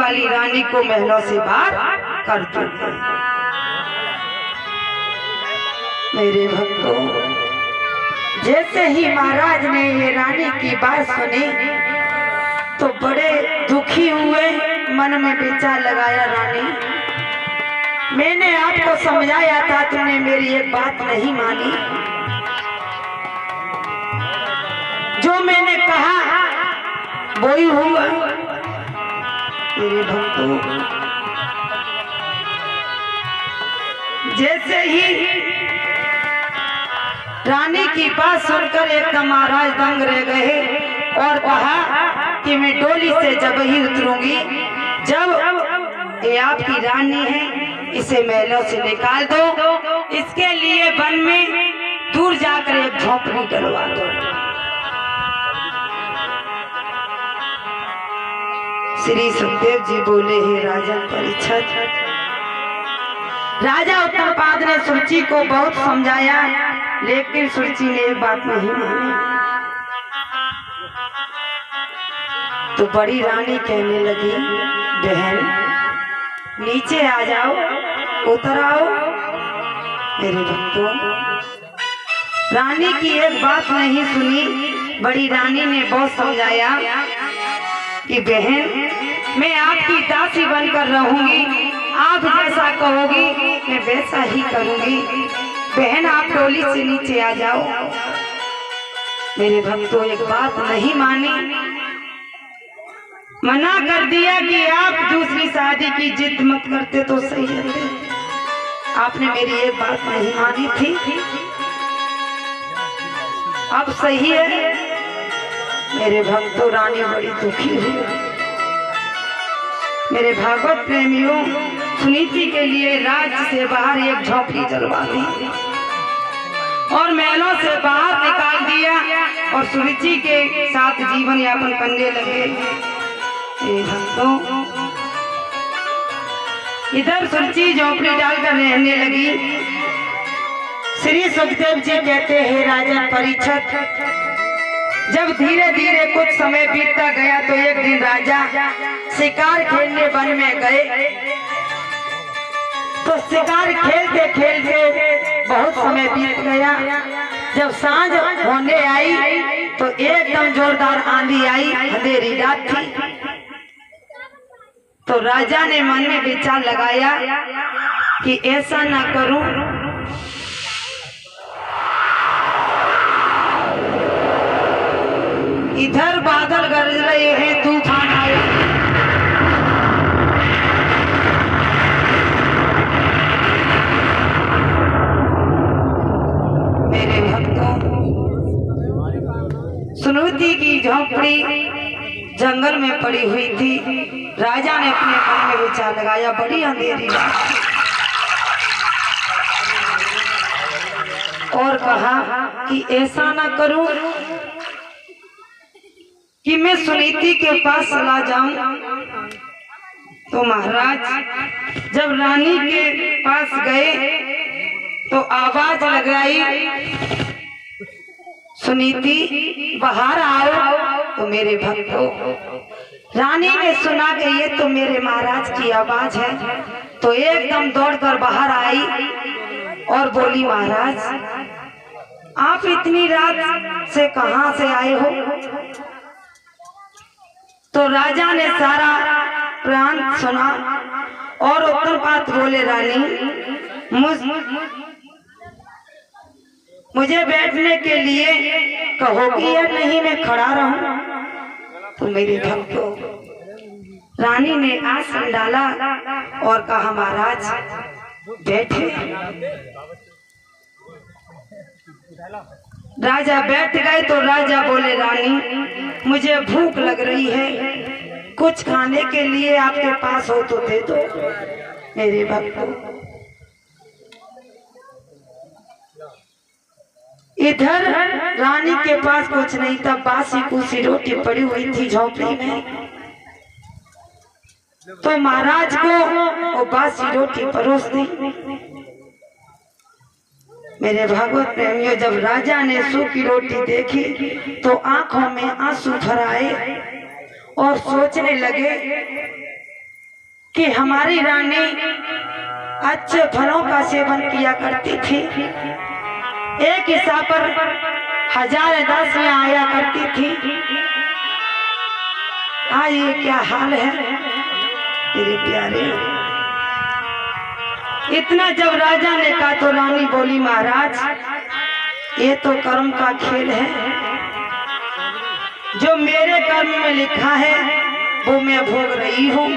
वाली रानी को महलों से बाहर कर दूंगा। मेरे भक्तों, जैसे ही महाराज ने ये रानी की बात सुनी तो बड़े दुखी हुए, मन में विचार लगाया, रानी मैंने आपको समझाया था, तुमने मेरी एक बात नहीं मानी। जो मैंने कहा वो ही हुआ। मेरे भक्तों, जैसे ही रानी की बात सुनकर एकदम महाराज दंग रह गए और कहा कि मैं डोली से जब ही उतरूंगी, जब ये आपकी रानी है, इसे महलों से निकाल दो, इसके लिए वन में दूर जाकर एक झोंपड़ी डलवा दो। श्री सुखदेव जी बोले, हे राजन परीक्षित, राजा उत्तरपाद ने सुरुचि को बहुत समझाया, लेकिन सुरुचि ने एक बात नहीं मानी। तो बड़ी रानी कहने लगी, बहन नीचे आ जाओ, उतर आओ। मेरे भक्तों, रानी की एक बात नहीं सुनी। बड़ी रानी ने बहुत समझाया कि बहन मैं आपकी दासी बनकर रहूंगी, आप जैसा कहोगी मैं वैसा ही करूंगी। बहन आप डोली से नीचे आ जाओ। मेरे भक्तों, एक बात नहीं मानी, मना कर दिया कि आप दूसरी शादी की जिद मत करते तो सही रहते। आपने मेरी एक बात नहीं मानी थी, अब सही है। मेरे भक्तों, रानी बड़ी दुखी हुई। मेरे भागवत प्रेमियों, सुनीति के लिए राज्य से बाहर एक झोपड़ी जलवा दी और महलों से बाहर निकाल दिया और सुरुचि के साथ जीवन यापन करने लगे। भक्तों, इधर सुरुचि झोपड़ी डालकर रहने लगी। श्री सुखदेव जी कहते हैं, राजन परीक्षित, जब धीरे धीरे कुछ समय बीतता गया तो एक दिन राजा शिकार खेलने वन में गए। तो शिकार खेलते खेलते बहुत समय बीत गया। जब सांझ होने आई तो एकदम जोरदार आंधी आई, अंधेरी रात थी। तो राजा ने मन में विचार लगाया कि ऐसा ना करूं, इधर बादल गरज रहे हैं, तूफान आया। मेरे भक्तों, सुनीति की झोंपड़ी जंगल में पड़ी हुई थी। राजा ने अपने मन में विचार लगाया, बड़ी अंधेरी रात, और कहा कि ऐसा ना करूं कि मैं सुनीति के पास चला जाऊं। तो महाराज जब रानी के पास गए तो आवाज लगाई, सुनीति बाहर आओ। तो मेरे भक्तों, रानी ने सुना कि ये तो मेरे महाराज की आवाज है, तो एकदम दौड़कर बाहर आई और बोली, महाराज आप इतनी रात से कहां से आए हो? तो राजा ने सारा प्राण सुना और उत्तरपाद बोले, रानी मुझे बैठने के लिए कहोगी या नहीं, मैं खड़ा रहूं? तो मेरे भक्तों, रानी ने आसन डाला और कहा, महाराज बैठे। राजा बैठ गए। तो राजा बोले, रानी मुझे भूख लग रही है, कुछ खाने के लिए आपके पास हो तो दे दो। मेरे भक्तों, इधर रानी के पास कुछ नहीं था, बासी कुसी रोटी पड़ी हुई थी झोंपड़ी में। तो महाराज को वो बासी रोटी परोस दी। मेरे भागवत प्रेमियों, जब राजा ने सूखी रोटी देखी तो आंखों में आंसू भर आए और सोचने लगे कि हमारी रानी अच्छे फलों का सेवन किया करती थी, एक हिस्सा पर 1000 दासियां आया करती थी। आज ये क्या हाल है मेरे प्यारे। इतना जब राजा ने कहा तो रानी बोली महाराज ये तो कर्म का खेल है, जो मेरे कर्म में लिखा है वो मैं भोग रही हूँ।